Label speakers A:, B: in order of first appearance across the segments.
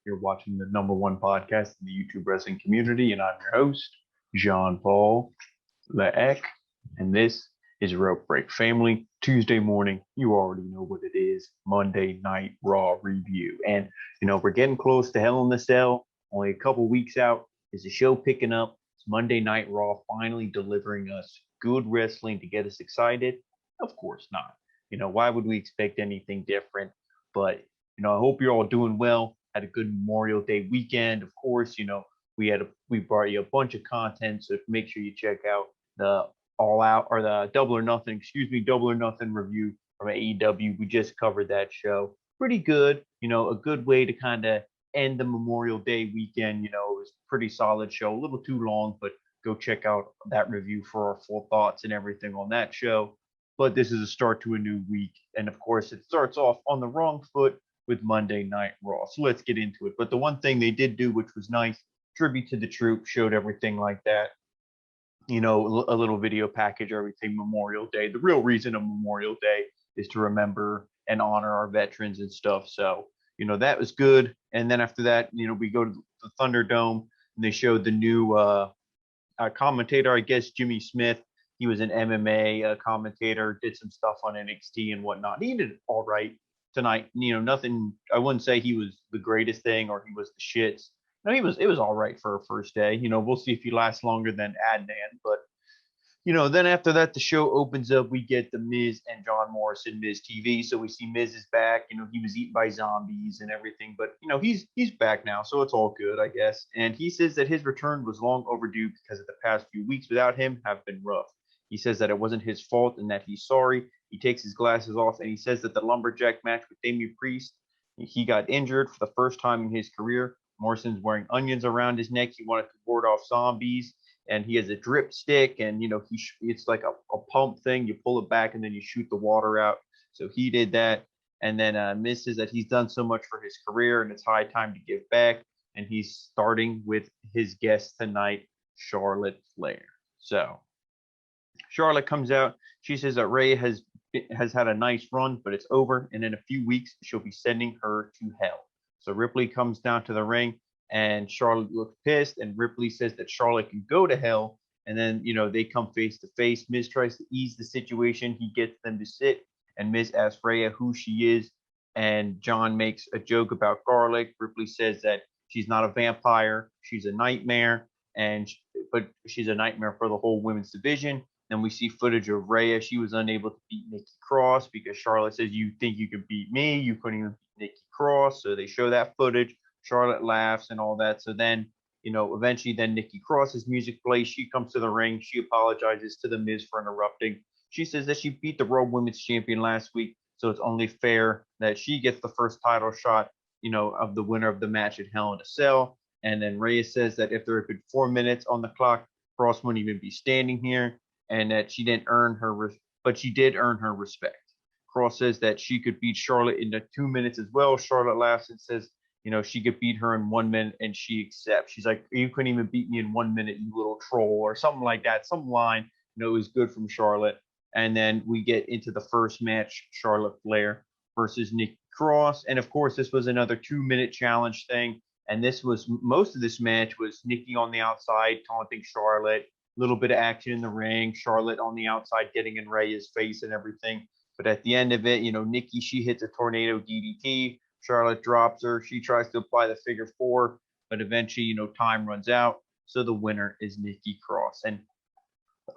A: You're watching the #1 podcast in the YouTube wrestling community, and I'm your host, Jean Paul Leek, and this is Rope Break Family. Tuesday morning, you already know what it is, Monday Night Raw review. And, we're getting close to Hell in the Cell, only a couple weeks out. Is the show picking up? It's Monday Night Raw finally delivering us good wrestling to get us excited? Of course not. Why would we expect anything different? But, I hope you're all doing well. Had a good Memorial Day weekend. Of course, we brought you a bunch of content, so make sure you check out the Double or Nothing review from AEW. We just covered that show. Pretty good, a good way to kind of end the Memorial Day weekend. It was a pretty solid show, a little too long, but go check out that review for our full thoughts and everything on that show. But this is a start to a new week. And of course, it starts off on the wrong foot with Monday Night Raw. So let's get into it. But the one thing they did do, which was nice, tribute to the troops, showed everything like that. A little video package, everything Memorial Day. The real reason of Memorial Day is to remember and honor our veterans and stuff. So, that was good. And then after that, we go to the Thunderdome and they showed the new commentator, I guess, Jimmy Smith. He was an MMA commentator, did some stuff on NXT and whatnot. He did all right tonight. Nothing. I wouldn't say he was the greatest thing or he was the shits. No, it was all right for a first day. We'll see if he lasts longer than Adnan. But then after that, the show opens up. We get the Miz and John Morrison, Miz TV. So we see Miz is back. He was eaten by zombies and everything, but he's back now, so it's all good, I guess. And he says that his return was long overdue because of the past few weeks without him have been rough. He says that it wasn't his fault and that he's sorry. He takes his glasses off and he says that the lumberjack match with Damian Priest, he got injured for the first time in his career. Morrison's wearing onions around his neck. He wanted to ward off zombies, and he has a drip stick, and it's like a pump thing. You pull it back, and then you shoot the water out. So he did that, and then Miz says that he's done so much for his career, and it's high time to give back. And he's starting with his guest tonight, Charlotte Flair. So Charlotte comes out. She says that Rhea has had a nice run, but it's over, and in a few weeks she'll be sending her to hell. So Ripley comes down to the ring, and Charlotte looks pissed, and Ripley says that Charlotte can go to hell, and then, they come face to face. Miz tries to ease the situation. He gets them to sit, and Miz asks Rhea who she is, and John makes a joke about garlic. Ripley says that she's not a vampire. She's a nightmare, but she's a nightmare for the whole women's division. Then we see footage of Rhea. She was unable to beat Nikki Cross because Charlotte says, you think you could beat me? You couldn't even beat Nikki Cross. So they show that footage. Charlotte laughs and all that. So then, eventually then Nikki Cross's music plays. She comes to the ring. She apologizes to The Miz for interrupting. She says that she beat the Raw Women's Champion last week. So it's only fair that she gets the first title shot, of the winner of the match at Hell in a Cell. And then Rhea says that if there had been 4 minutes on the clock, Cross wouldn't even be standing here. And that she didn't earn her, but she did earn her respect. Cross says that she could beat Charlotte in the 2 minutes as well. Charlotte laughs and says, she could beat her in 1 minute, and she accepts. She's like, you couldn't even beat me in 1 minute, you little troll, or something like that. Some line, is good from Charlotte. And then we get into the first match, Charlotte Flair versus Nikki Cross. And of course, this was another 2-minute challenge thing. And most of this match was Nikki on the outside taunting Charlotte. Little bit of action in the ring, Charlotte on the outside getting in Rhea's face and everything. But at the end of it, Nikki, she hits a tornado DDT. Charlotte drops her. She tries to apply the figure 4, but eventually, time runs out. So the winner is Nikki Cross. And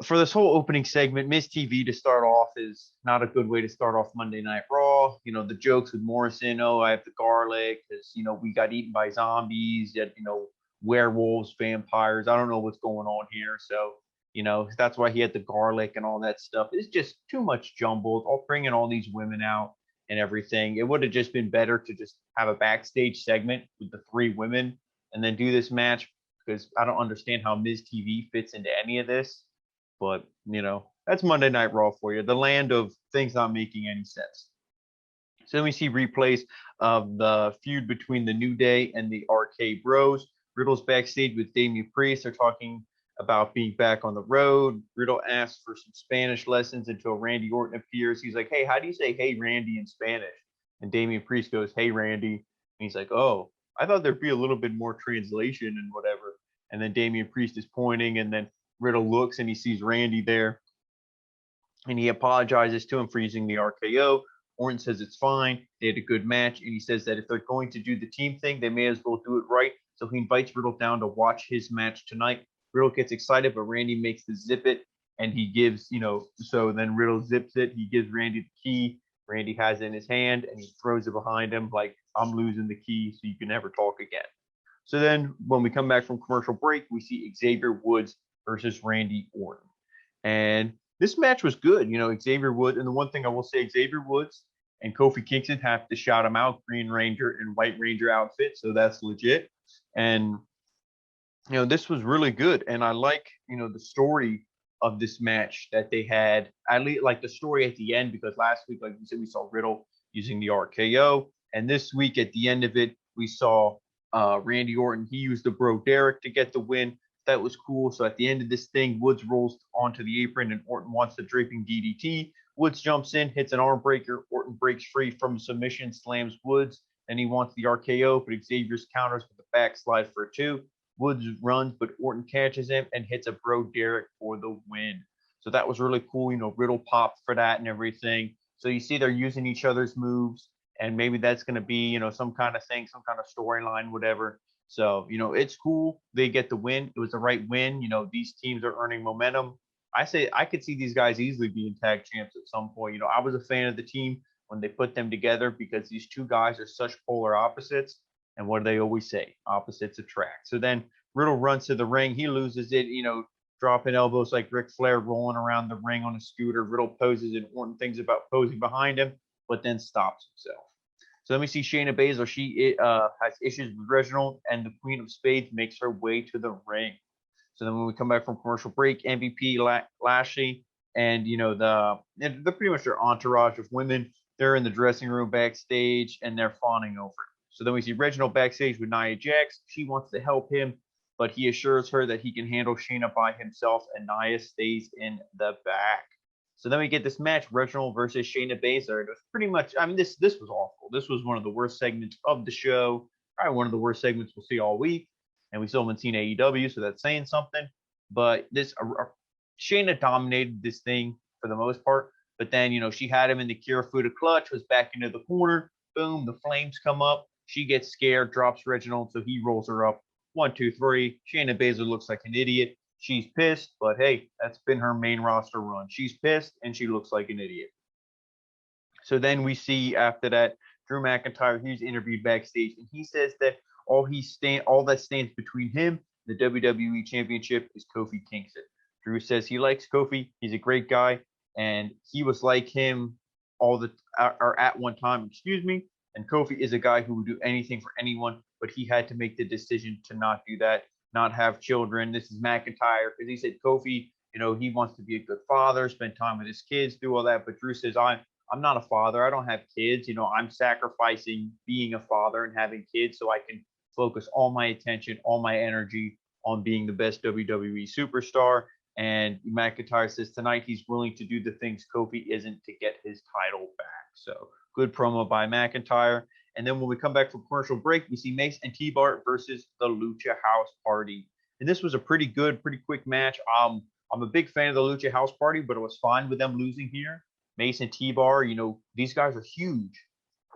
A: for this whole opening segment, Miz TV to start off is not a good way to start off Monday Night Raw. The jokes with Morrison, I have the garlic because, we got eaten by zombies, yet, werewolves, vampires. I don't know what's going on here. So, that's why he had the garlic and all that stuff. It's just too much jumbled. I'll bring in all these women out and everything. It would have just been better to just have a backstage segment with the 3 women and then do this match, because I don't understand how Miz TV fits into any of this. But, that's Monday Night Raw for you. The land of things not making any sense. So then we see replays of the feud between the New Day and the RK Bros. Riddle's backstage with Damian Priest. They're talking about being back on the road. Riddle asks for some Spanish lessons until Randy Orton appears. He's like, hey, how do you say hey, Randy in Spanish? And Damian Priest goes, hey, Randy. And he's like, oh, I thought there'd be a little bit more translation and whatever. And then Damian Priest is pointing, and then Riddle looks and he sees Randy there, and he apologizes to him for using the RKO. Orton says it's fine. They had a good match, and he says that if they're going to do the team thing, they may as well do it right. So he invites Riddle down to watch his match tonight. Riddle gets excited, but Randy makes the zip it, and he gives, so then Riddle zips it. He gives Randy the key. Randy has it in his hand, and he throws it behind him like, I'm losing the key, so you can never talk again. So then when we come back from commercial break, we see Xavier Woods versus Randy Orton. And this match was good. Xavier Woods, and the one thing I will say, Xavier Woods and Kofi Kingston have to shout him out, Green Ranger and White Ranger outfit, so that's legit. And, this was really good. And I like, the story of this match that they had. I like the story at the end, because last week, like we said, we saw Riddle using the RKO. And this week at the end of it, we saw Randy Orton. He used the Bro Derek to get the win. That was cool. So at the end of this thing, Woods rolls onto the apron and Orton wants the draping DDT. Woods jumps in, hits an arm breaker. Orton breaks free from submission, slams Woods. Then he wants the RKO, but Xavier's counters with a backslide for a 2. Woods runs, but Orton catches him and hits a Bro Derek for the win. So that was really cool. Riddle popped for that and everything. So you see they're using each other's moves, and maybe that's going to be, some kind of thing, some kind of storyline, whatever. So, it's cool. They get the win. It was the right win. These teams are earning momentum. I could see these guys easily being tag champs at some point. I was a fan of the team when they put them together, because these two guys are such polar opposites. And what do they always say? Opposites attract. So then Riddle runs to the ring. He loses it, dropping elbows like Ric Flair, rolling around the ring on a scooter. Riddle poses, and Orton thinks about posing behind him, but then stops himself. So let me see Shayna Baszler. She has issues with Reginald, and the Queen of Spades makes her way to the ring. So then when we come back from commercial break, MVP, Lashley, and, they're pretty much their entourage of women. They're in the dressing room backstage, and they're fawning over it. So then we see Reginald backstage with Nia Jax. She wants to help him, but he assures her that he can handle Shayna by himself, and Nia stays in the back. So then we get this match, Reginald versus Shayna Baszler. It was pretty much, this was awful. This was one of the worst segments of the show. Probably one of the worst segments we'll see all week. And we still haven't seen AEW, so that's saying something. But Shayna dominated this thing for the most part. But then, she had him in the Kirifuda clutch, was back into the corner. Boom, the flames come up. She gets scared, drops Reginald, so he rolls her up. 1, 2, 3. Shayna Baszler looks like an idiot. She's pissed, but hey, that's been her main roster run. She's pissed, and she looks like an idiot. So then we see after that, Drew McIntyre, he's interviewed backstage, and he says that all that stands between him and the WWE Championship is Kofi Kingston. Drew says he likes Kofi. He's a great guy, and he was like him at one time, and Kofi is a guy who would do anything for anyone, but he had to make the decision to not do that, not have children. This is McIntyre, because he said Kofi, he wants to be a good father, spend time with his kids, do all that. But Drew says, I'm not a father. I don't have kids. I'm sacrificing being a father and having kids so I can focus all my attention, all my energy on being the best WWE superstar. And McIntyre says tonight he's willing to do the things Kofi isn't to get his title back. So good promo by McIntyre. And then when we come back from commercial break, we see Mace and T-Bar versus the Lucha House Party. And this was a pretty quick match. I'm a big fan of the Lucha House Party, but it was fine with them losing here. Mace and T-Bar, these guys are huge.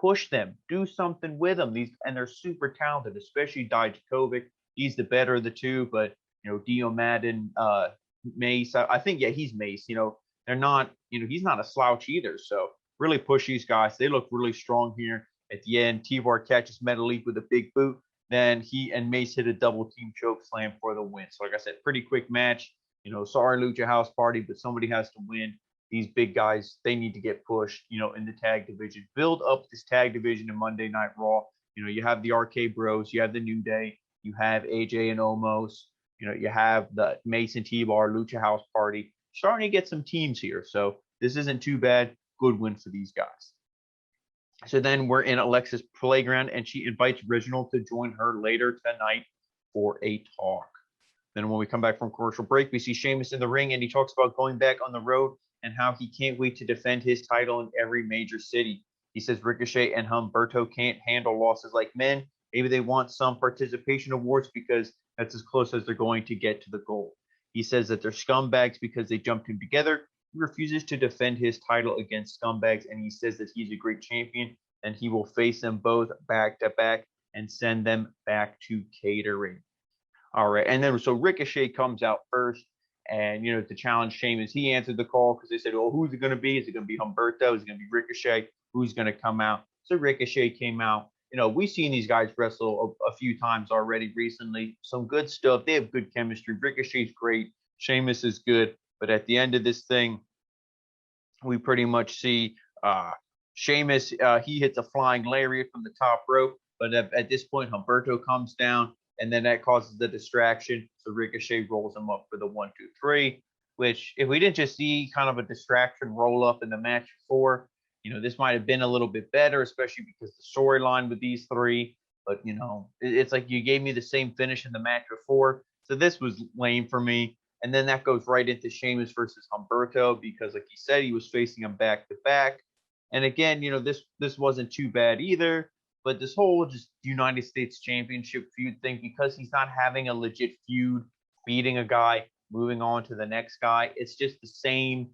A: Push them. Do something with them. And they're super talented, especially Dijakovic. He's the better of the two, but, Dio Madden, Mace, I think, yeah, he's Mace. They're not, he's not a slouch either. So really push these guys. They look really strong here. At the end, T-Bar catches Metalik with a big boot. Then he and Mace hit a double team choke slam for the win. So like I said, pretty quick match. Sorry, Lucha House Party, but somebody has to win. These big guys, they need to get pushed, in the tag division. Build up this tag division in Monday Night Raw. You have the RK Bros, you have the New Day, you have AJ and Omos, you have the Mace and T-Bar, Lucha House Party. Starting to get some teams here. So this isn't too bad. Good win for these guys. So then we're in Alexa's playground, and she invites Reginald to join her later tonight for a talk. Then when we come back from commercial break, we see Sheamus in the ring, and he talks about going back on the road and how he can't wait to defend his title in every major city. He says Ricochet and Humberto can't handle losses like men. Maybe they want some participation awards because that's as close as they're going to get to the goal. He says that they're scumbags because they jumped in together. He refuses to defend his title against scumbags, and he says that he's a great champion and he will face them both back to back and send them back to catering. All right, and then so Ricochet comes out first, and to challenge Sheamus. He answered the call because they said, "Well, who's it going to be? Is it going to be Humberto? Is it going to be Ricochet? Who's going to come out?" So Ricochet came out. We've seen these guys wrestle a few times already recently. Some good stuff. They have good chemistry. Ricochet's great. Sheamus is good. But at the end of this thing, we pretty much see Sheamus. He hits a flying lariat from the top rope. But at this point, Humberto comes down, and then that causes the distraction. So Ricochet rolls him up for the 1, 2, 3, which if we didn't just see kind of a distraction roll up in the match before, this might have been a little bit better, especially because the storyline with these three. But, it's like you gave me the same finish in the match before. So this was lame for me. And then that goes right into Sheamus versus Humberto because, like he said, he was facing him back to back. And again, this wasn't too bad either. But this whole just United States Championship feud thing, because he's not having a legit feud, beating a guy, moving on to the next guy, it's just the same,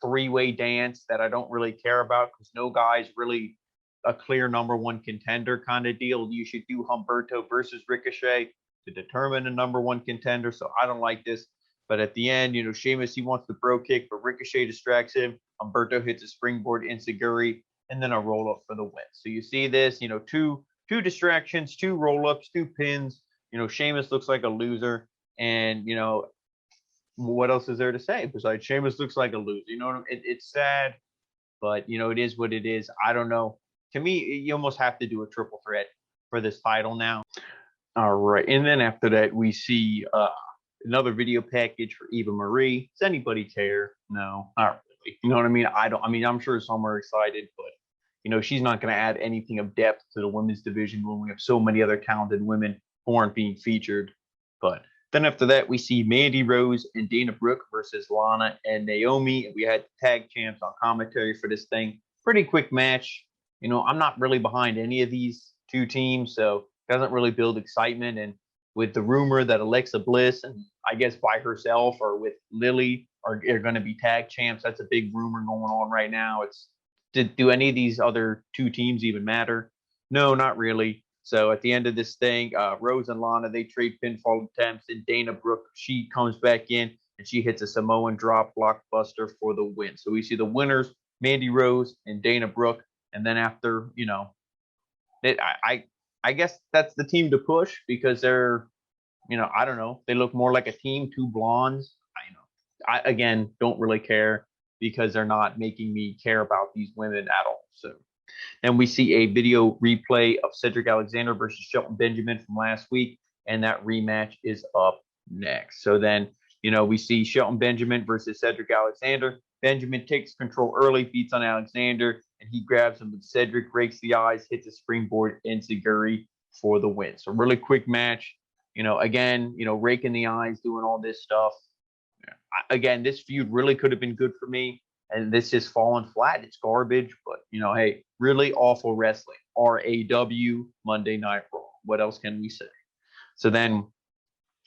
A: three-way dance that I don't really care about because no guy's really a clear number one contender kind of deal. You should do Humberto versus Ricochet to determine a number one contender. So I don't like this. But at the end, Sheamus, he wants the bro kick, but Ricochet distracts him. Humberto hits a springboard enziguri, and then a roll up for the win. So you see this, two distractions, 2 roll ups, 2 pins. Sheamus looks like a loser, and what else is there to say besides Sheamus looks like a loser? It's sad, but it is what it is. I don't know. To me, you almost have to do a triple threat for this title now. All right, and then after that, we see another video package for Eva Marie. Does anybody care? No, not really. You know what I mean? I'm sure some are excited, but she's not going to add anything of depth to the women's division when we have so many other talented women who aren't being featured. But then after that, we see Mandy Rose and Dana Brooke versus Lana and Naomi. We had tag champs on commentary for this thing. Pretty quick match. I'm not really behind any of these 2 teams, so it doesn't really build excitement. And with the rumor that Alexa Bliss and I guess by herself or with Lily are going to be tag champs, that's a big rumor going on right now. Do any of these other 2 teams even matter? No, not really. So at the end of this thing, Rose and Lana, they trade pinfall attempts, and Dana Brooke, she comes back in and she hits a Samoan drop blockbuster for the win. So we see the winners, Mandy Rose and Dana Brooke. And then after, I guess that's the team to push because they're, I don't know, they look more like a team, 2 blondes. I again don't really care because they're not making me care about these women at all. So then we see a video replay of Cedric Alexander versus Shelton Benjamin from last week, and that rematch is up next. So then, we see Shelton Benjamin versus Cedric Alexander. Benjamin takes control early, beats on Alexander, and he grabs him, but Cedric breaks the eyes, hits a springboard enziguri for the win. So really quick match. Again, raking the eyes, doing all this stuff. Again, this feud really could have been good for me, and this is falling flat. It's garbage, but hey, really awful wrestling. RAW Monday Night Raw. What else can we say? So then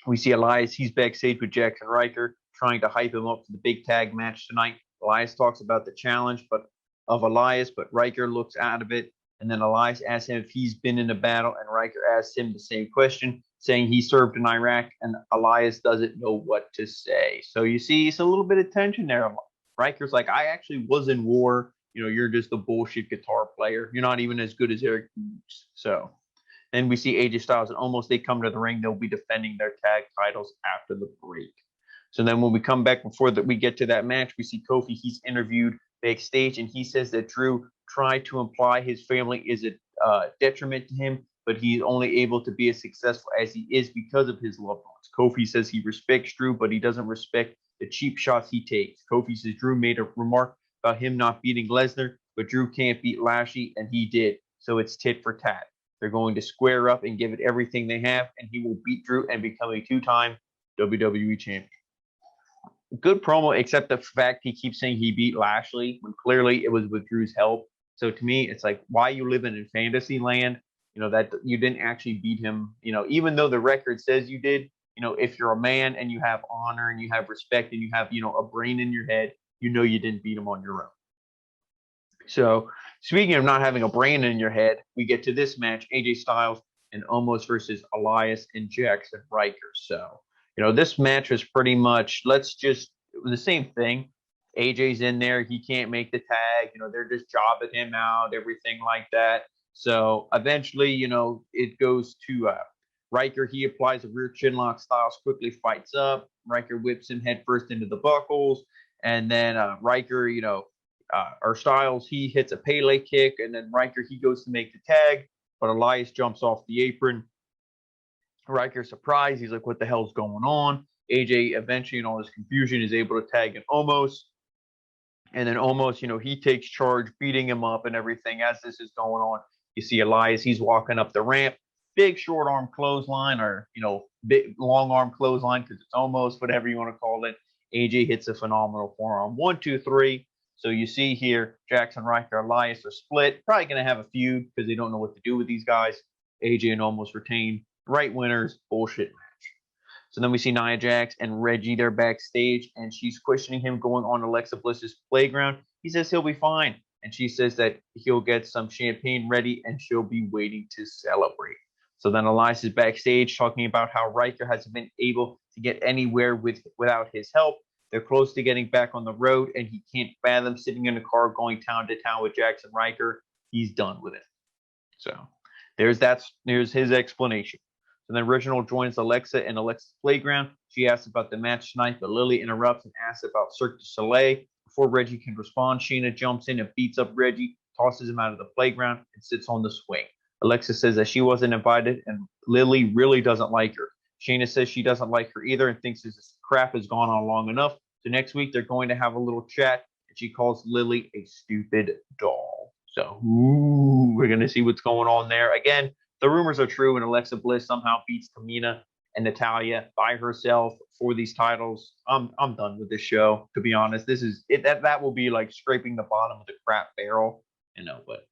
A: we see Elias. He's backstage with Jackson Ryker, trying to hype him up for the big tag match tonight. Elias talks about the challenge of Elias, but Ryker looks out of it. And then Elias asks him if he's been in a battle, and Ryker asks him the same question, saying he served in Iraq, and Elias doesn't know what to say. So you see, it's a little bit of tension there. Ryker's like, I actually was in war. You're just a bullshit guitar player. You're not even as good as Eric Boots. So then we see AJ Styles and Omos. They come to the ring. They'll be defending their tag titles after the break. So then when we come back before that we get to that match, we see Kofi. He's interviewed backstage, and he says that Drew tried to imply his family is a detriment to him, but he's only able to be as successful as he is because of his loved ones. Kofi says he respects Drew, but he doesn't respect the cheap shots he takes. Kofi says Drew made a remark about him not beating Lesnar, but Drew can't beat Lashley, and he did. So it's tit for tat. They're going to square up and give it everything they have, and he will beat Drew and become a 2-time WWE champion. Good promo, except the fact he keeps saying he beat Lashley when clearly it was with Drew's help. So to me, it's like, why are you living in fantasy land? that you didn't actually beat him, even though the record says you did. If you're a man and you have honor and you have respect and you have, a brain in your head, you didn't beat him on your own. So speaking of not having a brain in your head, we get to this match, AJ Styles and Omos versus Elias and Jackson Ryker. So, this match was pretty much, it was the same thing. AJ's in there. He can't make the tag. They're just jobbing him out, everything like that. So eventually, it goes to Ryker. He applies a rear chin lock. Styles quickly fights up. Ryker whips him headfirst into the buckles. And then Ryker, or Styles, he hits a Pele kick. And then Ryker, he goes to make the tag. But Elias jumps off the apron. Ryker's surprised. He's like, what the hell's going on? AJ eventually, in all his confusion, is able to tag in Omos. And then Omos, he takes charge, beating him up and everything. As this is going on, you see Elias, he's walking up the ramp. Big short arm clothesline, or, big long arm clothesline, because it's Omos, whatever you want to call it. AJ hits a phenomenal forearm. 1, 2, 3. So you see here, Jackson Ryker, Elias are split. Probably going to have a feud because they don't know what to do with these guys. AJ and Omos retain. Right winners. Bullshit match. So then we see Nia Jax and Reggie. They're backstage, and she's questioning him going on Alexa Bliss's playground. He says he'll be fine. And she says that he'll get some champagne ready, and she'll be waiting to celebrate. So then Elias is backstage talking about how Ryker hasn't been able to get anywhere without his help. They're close to getting back on the road, and he can't fathom sitting in a car going town to town with Jackson Ryker. He's done with it. So there's his explanation. So then Reginald joins Alexa in Alexa's playground. She asks about the match tonight, but Lily interrupts and asks about Cirque du Soleil. Before Reggie can respond, Shayna jumps in and beats up Reggie, tosses him out of the playground, and sits on the swing. Alexa says that she wasn't invited, and Lily really doesn't like her. Shayna says she doesn't like her either and thinks this crap has gone on long enough. So next week, they're going to have a little chat, and she calls Lily a stupid doll. So we're going to see what's going on there. Again, the rumors are true, and Alexa Bliss somehow beats Tamina and Natalya by herself for these titles. I'm done with this show, to be honest. This is it. That will be like scraping the bottom of the crap barrel, but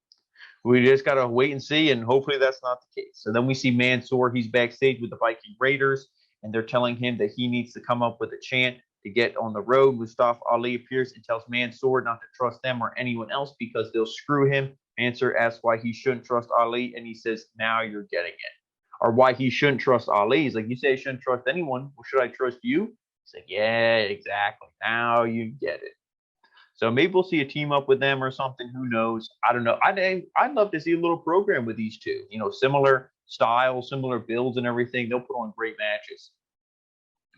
A: we just got to wait and see, and hopefully that's not the case. So then we see Mansoor. He's backstage with the Viking Raiders, and they're telling him that he needs to come up with a chant to get on the road. Mustafa Ali appears and tells Mansoor not to trust them or anyone else because they'll screw him. Mansoor asks why he shouldn't trust Ali, and he says, now you're getting it. Or why he shouldn't trust Ali. He's like, you say I shouldn't trust anyone. Well, should I trust you? He's like, yeah, exactly. Now you get it. So maybe we'll see a team up with them or something. Who knows? I don't know. I'd love to see a little program with these two. Similar style, similar builds and everything. They'll put on great matches.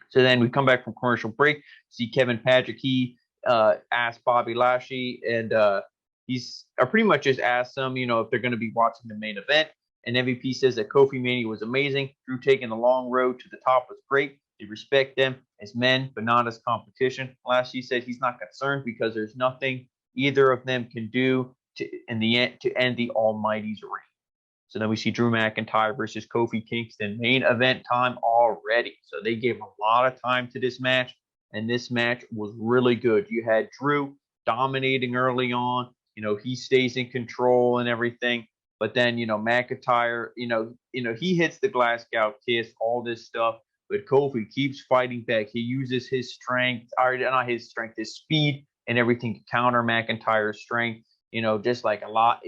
A: So then we come back from commercial break. See Kevin Patrick. He asked Bobby Lashley, and he's pretty much just asked them, if they're going to be watching the main event. And MVP says that Kofi Mania was amazing. Drew taking the long road to the top was great. They respect them as men, but not as competition. Lashley said he's not concerned because there's nothing either of them can do to end the Almighty's reign. So then we see Drew McIntyre versus Kofi Kingston. Main event time already. So they gave a lot of time to this match, and this match was really good. You had Drew dominating early on. He stays in control and everything. But then, McIntyre, he hits the Glasgow kiss, all this stuff. But Kofi keeps fighting back. He uses his strength, or not his strength, his speed and everything to counter McIntyre's strength. Just like a lot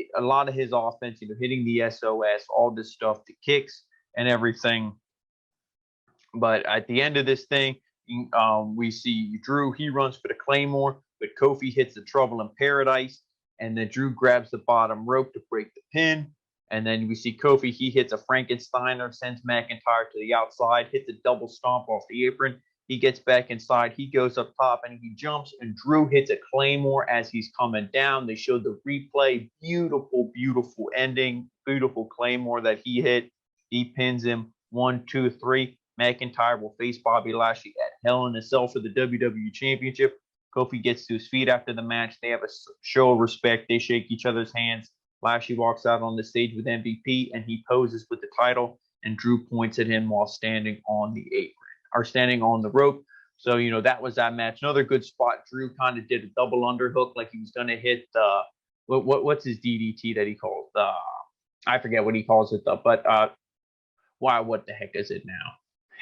A: of his offense, hitting the SOS, all this stuff, the kicks and everything. But at the end of this thing, we see Drew, he runs for the Claymore, but Kofi hits the Trouble in Paradise. And then Drew grabs the bottom rope to break the pin. And then we see Kofi, he hits a Frankensteiner, sends McIntyre to the outside, hits a double stomp off the apron. He gets back inside. He goes up top and he jumps. And Drew hits a Claymore as he's coming down. They showed the replay. Beautiful, beautiful ending. Beautiful Claymore that he hit. He pins him 1, 2, 3. McIntyre will face Bobby Lashley at Hell in a Cell for the WWE Championship. Kofi gets to his feet after the match. They have a show of respect. They shake each other's hands. Lashley walks out on the stage with MVP, and he poses with the title, and Drew points at him while standing on the apron, or standing on the rope. So, that was that match. Another good spot. Drew kind of did a double underhook like he was going to hit what's his DDT that he called? I forget what he calls it though, but why? What the heck is it now?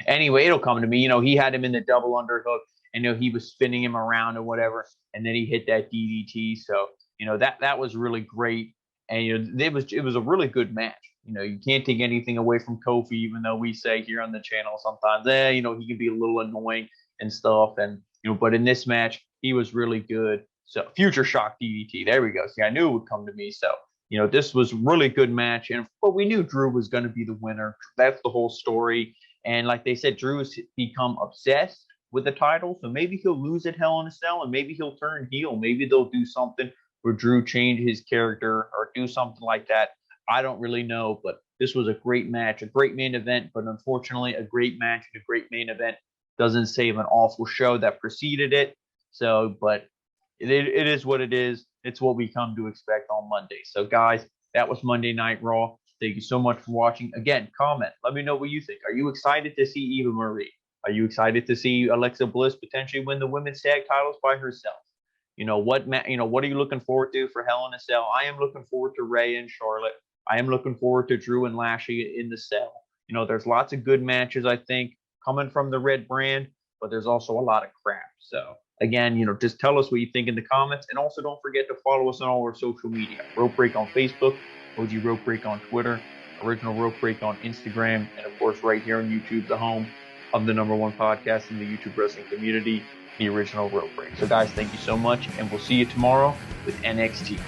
A: Anyway, it'll come to me. He had him in the double underhook, and he was spinning him around or whatever, and then he hit that DDT. So that was really great, and it was a really good match. You can't take anything away from Kofi, even though we say here on the channel sometimes, he can be a little annoying and stuff, and but in this match he was really good. So future shock DDT. There we go. See, I knew it would come to me. So this was a really good match, but we knew Drew was going to be the winner. That's the whole story. And like they said, Drew has become obsessed with the title, so maybe he'll lose at Hell in a Cell, and maybe he'll turn heel. Maybe they'll do something where Drew change his character or do something like that. I don't really know, but this was a great match, a great main event. But unfortunately, a great match and a great main event doesn't save an awful show that preceded it. So, but it is what it is. It's what we come to expect on Monday. So, guys, that was Monday Night Raw. Thank you so much for watching. Again, comment. Let me know what you think. Are you excited to see Eva Marie? Are you excited to see Alexa Bliss potentially win the women's tag titles by herself? What are you looking forward to for Hell in a Cell? I am looking forward to Rhea and Charlotte. I am looking forward to Drew and Lashley in the cell. There's lots of good matches, I think, coming from the Red brand, but there's also a lot of crap. So, again, just tell us what you think in the comments. And also don't forget to follow us on all our social media. Rope Break on Facebook, OG Rope Break on Twitter, Original Rope Break on Instagram, and, of course, right here on YouTube, the home of the #1 podcast in the YouTube wrestling community, the Original Rope Break. So, guys, thank you so much, and we'll see you tomorrow with NXT.